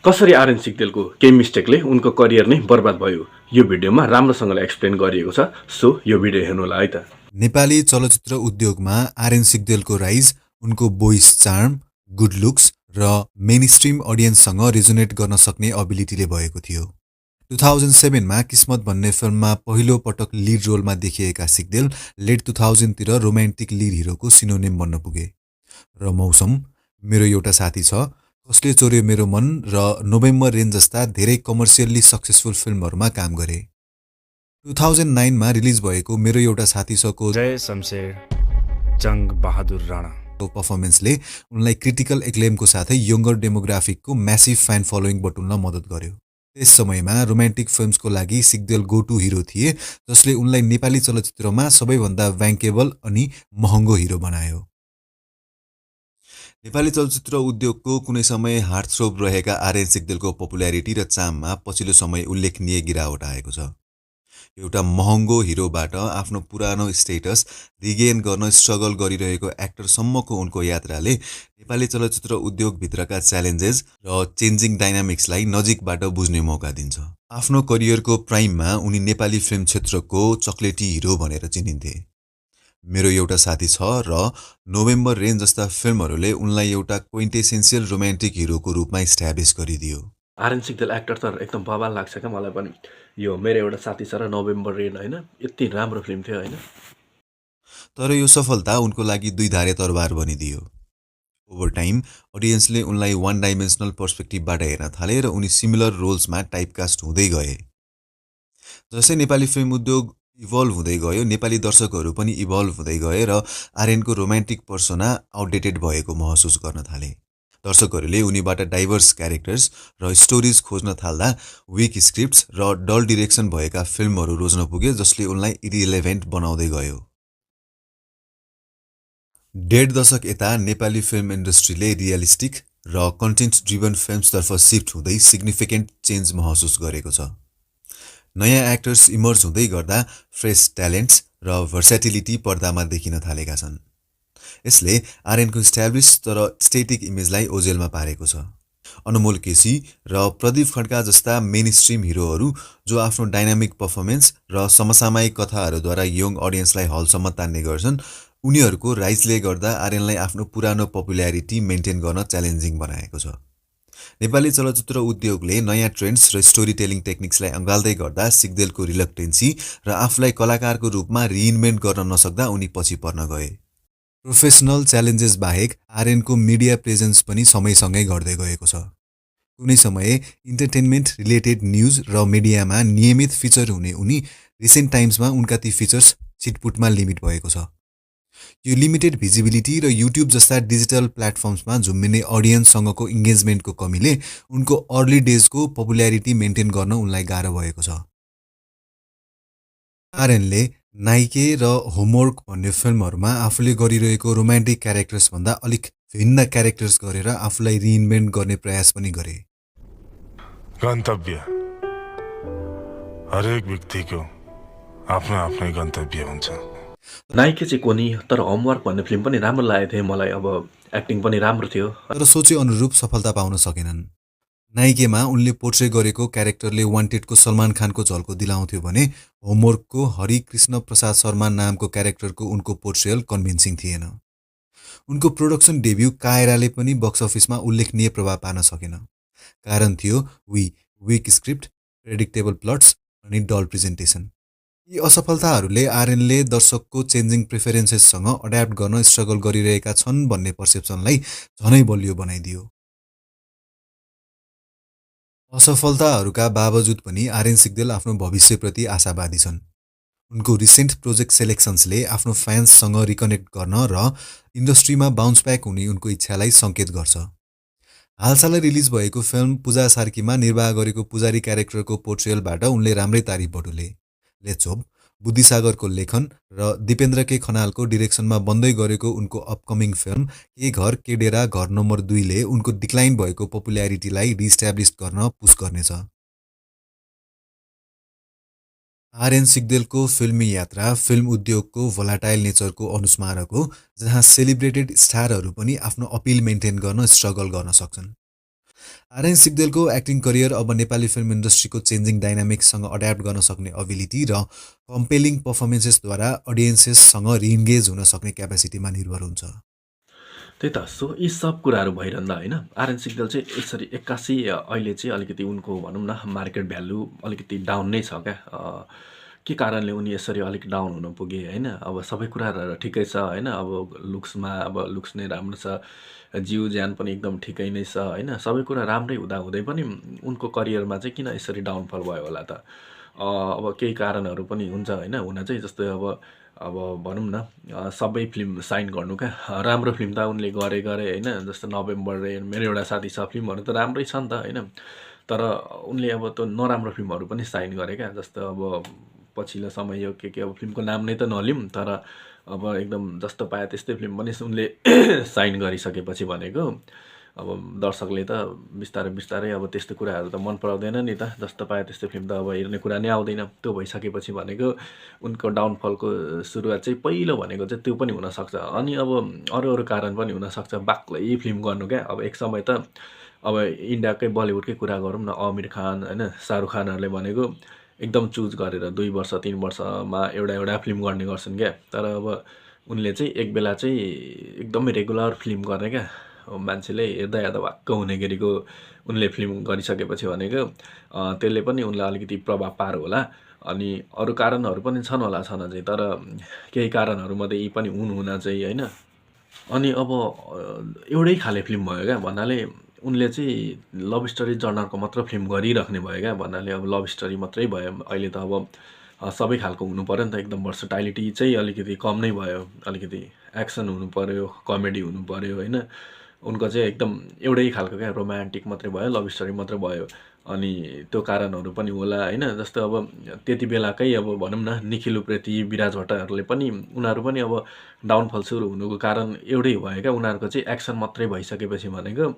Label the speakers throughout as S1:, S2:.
S1: कसरी आर्यन सिग्देलको केही मिस्टेकले उनको करियर नै बर्बाद भयो यो भिडियोमा राम्रोसँगले एक्सप्लेन गरिएको छ। सो यो भिडियो हेर्नुहोला है त।
S2: नेपाली चलचित्र उद्योगमा आर्यन सिग्देलको राइज उनको बोइस चार्म, गुड लुक्स र मेनस्ट्रिम अडियन्ससँग रेजोनेट गर्न सक्ने एबिलिटीले भएको थियो। 2007 मा किस्मत भन्ने फिल्ममा पहिलो पटक लिड रोलमा देखिएका सिग्देल लेट 2000 तिर रोमान्टिक लिड हिरोको सिनोनिम बन्न पुगे। र मौसम, मेरो एउटा साथी छ, कसले चोर्यो मेरो मन र नोभेम्बर रेन जस्ता धेरै कमर्सियल्ली सक्सेसफुल फिल्महरूमा काम गरे। 2009 मा रिलिज भएको मेरो एउटा साथी छको
S3: जय शमशेर जंग बहादुर राणा
S2: पर्फर्मेन्सले उनलाई क्रिटिकल एक्लेमको साथै यंगर डेमोग्राफिकको म्यासिभ फ्यान फलोइङ बटुल्न मद्दत गर्यो। त्यस समयमा रोमान्टिक फिल्म्सको लागि सिग्देल गो टु हिरो थिए, जसले उनलाई नेपाली चलचित्रमा सबैभन्दा ब्याङ्केबल अनि महँगो हिरो बनायो। नेपाली चलचित्र उद्योगको कुनै समय हार्टथ्रोब रहेका आर्यन सिग्देलको पपुल्यारिटी र चाममा पछिल्लो समय उल्लेखनीय गिरावट आएको छ। एउटा महँगो हिरोबाट आफ्नो पुरानो स्टेटस रिगेन गर्न स्ट्रगल गरिरहेको एक्टरसम्मको उनको यात्राले नेपाली चलचित्र उद्योगभित्रका च्यालेन्जेस र चेन्जिङ डाइनामिक्सलाई नजिकबाट बुझ्ने मौका दिन्छ। आफ्नो करियरको प्राइममा उनी नेपाली फिल्म क्षेत्रको चक्लेटी हिरो भनेर चिनिन्थे। मेरो एउटा साथी छ र नोभेम्बर रेन जस्ता फिल्महरूले उनलाई एउटा क्विन्टेसेन्सियल रोमान्टिक हिरोको रूपमा इस्ट्याब्लिस गरिदियो।
S1: आर्यन सिग्देल एक्टर त एकदम बवाल लाग्छ क्या मलाई पनि। यो मेरो एउटा साथी छ र नोभेम्बर रेन होइन, यति राम्रो फिल्म थियो होइन।
S2: तर यो सफलता उनको लागि दुई धारे तरबार बनिदियो। ओभर टाइम अडियन्सले उनलाई वान डाइमेन्सनल पर्सपेक्टिभबाट हेर्न थाले र उनी सिमिलर रोल्समा टाइपकास्ट हुँदै गए। जसै नेपाली फिल्म उद्योग इभल्भ हुँदै गयो, नेपाली दर्शकहरू पनि इभल्भ हुँदै गए र आर्यनको रोमान्टिक पर्सोना आउटडेटेड भएको महसुस गर्न थाले। दर्शकहरूले उनीबाट डाइभर्स क्यारेक्टर्स र स्टोरिज खोज्न थाल्दा विक स्क्रिप्ट्स र डल डिरेक्सन भएका फिल्महरू रोज्न पुगे, जसले उनलाई इरिलेभेन्ट बनाउँदै गयो। डेढ दशक यता नेपाली फिल्म इन्डस्ट्रीले रियलिस्टिक र कन्टेन्ट ड्रिभन फिल्म्सतर्फ सिफ्ट हुँदै सिग्निफिकेन्ट चेन्ज महसुस गरेको छ। नयाँ एक्टर्स इमर्ज हुँदै गर्दा फ्रेस ट्यालेन्ट्स र भर्सेटिलिटी पर्दामा देखिन थालेका छन्। यसले आर्यनको इस्ट्याब्लिस तर स्टेटिक इमेजलाई ओझेलमा पारेको छ। अनमोल केसी र प्रदीप खड्का जस्ता मेनस्ट्रिम हिरोहरू जो आफ्नो डाइनामिक पर्फर्मेन्स र समसामयिक कथाहरूद्वारा यङ अडियन्सलाई हलसम्म तान्ने गर्छन्, उनीहरूको राइजले गर्दा आर्यनलाई आफ्नो पुरानो पपुल्यारिटी मेन्टेन गर्न च्यालेन्जिङ बनाएको छ। नेपाली चलचित्र उद्योगले नयाँ ट्रेन्ड्स र स्टोरी टेलिङ टेक्निक्सलाई अँगाल्दै गर्दा सिग्देलको रिलक्टेन्सी र आफूलाई कलाकारको रूपमा रिइन्भेन्ट गर्न नसक्दा उनी पछि पर्न गए। प्रोफेसनल च्यालेन्जेस बाहेक आर्यनको मिडिया प्रेजेन्स पनि समयसँगै गर्दै गएको छ। कुनै समय इन्टरटेनमेन्ट रिलेटेड न्युज र मिडियामा नियमित फिचर हुने उनी रिसेन्ट टाइम्समा उनका ती फिचर्स छिटपुटमा लिमिट भएको छ। यो लिमिटेड भिजिबिलिटी र युट्युब जस्ता डिजिटल प्लेटफर्म्समा झुम्मिने अडियन्ससँगको इङ्गेजमेन्टको कमीले उनको अर्ली डेजको पपुल्यारिटी मेन्टेन गर्न उनलाई गाह्रो भएको छ। आर्यनले नाइके र होमवर्क भन्ने फिल्महरूमा आफूले गरिरहेको रोमान्टिक क्यारेक्टर्सभन्दा अलिक भिन्न क्यारेक्टर्स गरेर आफूलाई रिइन्भेन्ट गर्ने प्रयास पनि गरे।
S4: गन्तव्य हरेक व्यक्तिको आफ्नो आफ्नै गन्तव्य हुन्छ।
S1: नाइके चाहिँ कोनी, तर होमवर्क भन्ने फिल्म पनि राम्रो लागेको थियो मलाई। अब एक्टिङ पनि राम्रो थियो,
S2: तर सोचे अनुरूप सफलता पाउन सकेनन्। नाइकेमा उनले पोर्ट्रे गरेको क्यारेक्टरले वान्टेडको सलमान खानको झल्को दिलाउँथ्यो भने होमवर्कको हरिकृष्ण प्रसाद शर्मा नामको क्यारेक्टरको उनको पोर्ट्रेयल कन्भिन्सिङ थिएन। उनको प्रोडक्सन डेब्यू कायराले पनि बक्स अफिसमा उल्लेखनीय प्रभाव पार्न सकेन। कारण थियो विक स्क्रिप्ट, प्रेडिक्टेबल प्लट्स अनि डल प्रेजेन्टेसन। यी असफलताहरूले आर्यनले दर्शकको चेन्जिङ प्रेफरेन्सेससँग अड्याप्ट गर्न स्ट्रगल गरिरहेका छन् भन्ने पर्सेप्सनलाई झनै बलियो बनाइदियो। असफलताहरूका बावजुद पनि आर्यन सिग्देल आफ्नो भविष्यप्रति आशावादी छन्। उनको रिसेन्ट प्रोजेक्ट सेलेक्सन्सले आफ्नो फ्यान्ससँग रिकनेक्ट गर्न र इन्डस्ट्रीमा बाउन्स ब्याक हुने उनको इच्छालाई सङ्केत गर्छ। हालसालै रिलिज भएको फिल्म पूजा सार्कीमा निर्वाह गरेको पुजारी क्यारेक्टरको पोर्ट्रेयलबाट उनले राम्रै तारिफ बटुले। लेट्स होप बुद्धिसागरको लेखन र दिपेन्द्र के खनालको डिरेक्सनमा बन्दै गरेको उनको अपकमिङ फिल्म के घर के डेरा घर नम्बर 2 ले उनको डिक्लाइन भएको पपुल्यारिटीलाई रिस्ट्याब्लिस गर्न पुस गर्नेछ। आर्यन सिग्देलको फिल्मी यात्रा फिल्म उद्योगको भोलाटाइल नेचरको अनुस्मारक हो, जहाँ सेलिब्रेटेड स्टारहरू पनि आफ्नो अपिल मेन्टेन गर्न स्ट्रगल गर्न सक्छन्। आर्यन सिग्देलको एक्टिङ करियर अब नेपाली फिल्म इन्डस्ट्रीको चेन्जिङ डाइनामिक्ससँग अड्याप्ट गर्न सक्ने अबिलिटी र कम्पेलिङ पर्फर्मेन्सेसद्वारा अडियन्सेससँग रिइन्गेज हुन सक्ने क्यापेसिटीमा निर्भर हुन्छ।
S1: त्यही त। सो यी सब कुराहरू भइरहँदा होइन आर्यन सिग्देल चाहिँ यसरी एक्कासी अहिले चाहिँ अलिकति उनको भनौँ न मार्केट भ्यालु अलिकति डाउन नै छ क्या। के कारणले उनी यसरी अलिक डाउन हुन पुगे होइन। अब सबै कुराहरू ठिकै छ होइन। अब लुक्समा अब लुक्स नै राम्रो छ, जिउ ज्यान पनि एकदम ठिकै नै छ होइन। सबै कुरा राम्रै हुँदै पनि उनको करियरमा चाहिँ किन यसरी डाउनफल भयो होला त। अब केही कारणहरू पनि हुन्छ होइन हुन चाहिँ। जस्तै अब भनौँ न सबै फिल्म साइन गर्नु क्या। राम्रो फिल्म त उनले गरे होइन। जस्तो नोभेम्बर रेन, मेरो एउटा साथी छ, फिल्महरू त राम्रै छ नि त होइन। तर उनले अब त्यो नराम्रो फिल्महरू पनि साइन गरे क्या। जस्तो अब पछिल्लो समय यो के अब फिल्मको नाम नै त नलिउँ, तर अब एकदम जस्तो पाए त्यस्तै फिल्म पनि उनले साइन गरिसकेपछि भनेको अब दर्शकले त बिस्तारै अब त्यस्तो कुराहरू त मन पराउँदैन नि त। जस्तो पाए त्यस्तो फिल्म त अब हेर्ने कुरा नै आउँदैन। त्यो भइसकेपछि भनेको उनको डाउनफलको सुरुवात चाहिँ पहिलो भनेको चाहिँ त्यो पनि हुनसक्छ। अनि अब अरू कारण पनि हुनसक्छ। बाक्लै फिल्म गर्नु क्या। अब एक समय त अब इन्डियाकै बलिउडकै कुरा गरौँ न, आमिर खान होइन, शाहरुख खानहरूले भनेको एकदम चुज गरेर 2 वर्ष 3 वर्षमा एउटा फिल्म गर्ने गर्छन् क्या। तर अब उनले चाहिँ एक बेला चाहिँ एकदमै रेगुलर फिल्म गर्ने क्या। मान्छेले हेर्दा वाक्क हुने गरीको उनले फिल्म गरिसकेपछि भनेको त्यसले पनि उनलाई अलिकति प्रभाव पार्यो होला। अनि अरू कारणहरू पनि छन् होला छन चाहिँ, तर केही कारणहरूमध्ये यी पनि हुन चाहिँ होइन। अनि अब एउटै खाले फिल्म भयो क्या। भन्नाले उनले चाहिँ लभ स्टोरी जर्नरको मात्र फिल्म गरिराख्ने भयो क्या। भन्नाले अब लभ स्टोरी मात्रै भयो। अहिले त अब सबै खालको हुनु पऱ्यो नि त। एकदम भर्सटाइलिटी चाहिँ अलिकति कम नै भयो। अलिकति एक्सन हुनु पऱ्यो, कमेडी हुनु पऱ्यो होइन। उनको चाहिँ एकदम एउटै खालको क्या, रोमान्टिक मात्रै भयो, लभ स्टोरी मात्रै भयो। अनि त्यो कारणहरू पनि होला होइन। जस्तो अब त्यति बेलाकै अब भनौँ न निखिल उप्रेती, विराज भट्टहरूले पनि उनीहरू पनि अब डाउनफल सुरु हुनुको कारण एउटै भयो क्या। उनीहरूको चाहिँ एक्सन मात्रै भइसकेपछि भनेको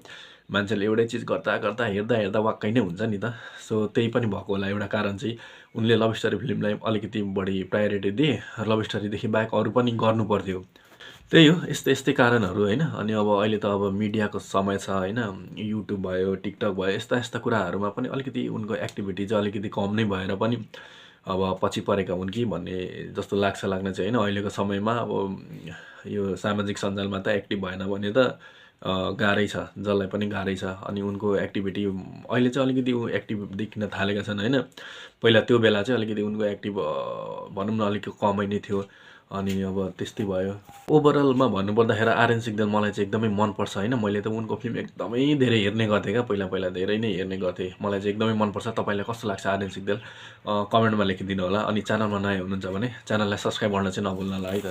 S1: मान्छेले एउटै चिज गर्दा हेर्दा वाक्कै नै हुन्छ नि त। सो त्यही पनि भएको होला एउटा कारण चाहिँ। उनले लभ स्टोरी फिल्मलाई अलिकति बढी प्रायोरिटी दिए। लभ स्टोरीदेखि बाहेक अरू पनि गर्नु पर्थ्यो। त्यही हो, यस्तै कारणहरू होइन। अनि अब अहिले त अब मिडियाको समय छ होइन। युट्युब भयो, टिकटक भयो, यस्ता कुराहरूमा पनि अलिकति उनको एक्टिभिटी चाहिँ अलिकति कम नै भएर पनि अब पछि परेका हुन् कि भन्ने जस्तो लाग्न चाहिँ होइन। अहिलेको समयमा अब यो सामाजिक सञ्जालमा त एक्टिभ भएन भने त गाह्रै छ, जसलाई पनि गाह्रै छ। अनि उनको एक्टिभिटी अहिले चाहिँ अलिकति एक्टिभ देखिन थालेका छन् होइन। पहिला त्यो बेला चाहिँ अलिकति उनको एक्टिभ भनौँ न अलिक कमै नै थियो। अनि अब त्यस्तै भयो। ओभरअलमा भन्नुपर्दाखेरि आर्यन सिग्देल मलाई चाहिँ एकदमै मनपर्छ होइन। मैले त उनको फिल्म एकदमै धेरै हेर्ने गर्थेँ क्या। पहिला धेरै नै हेर्ने गर्थेँ। मलाई चाहिँ एकदमै मनपर्छ। तपाईँलाई कस्तो लाग्छ आर्यन सिग्देल कमेन्टमा लेखिदिनु होला। अनि च्यानलमा नयाँ हुनुहुन्छ भने च्यानललाई सब्सक्राइब गर्न चाहिँ नभुल्नु होला है त।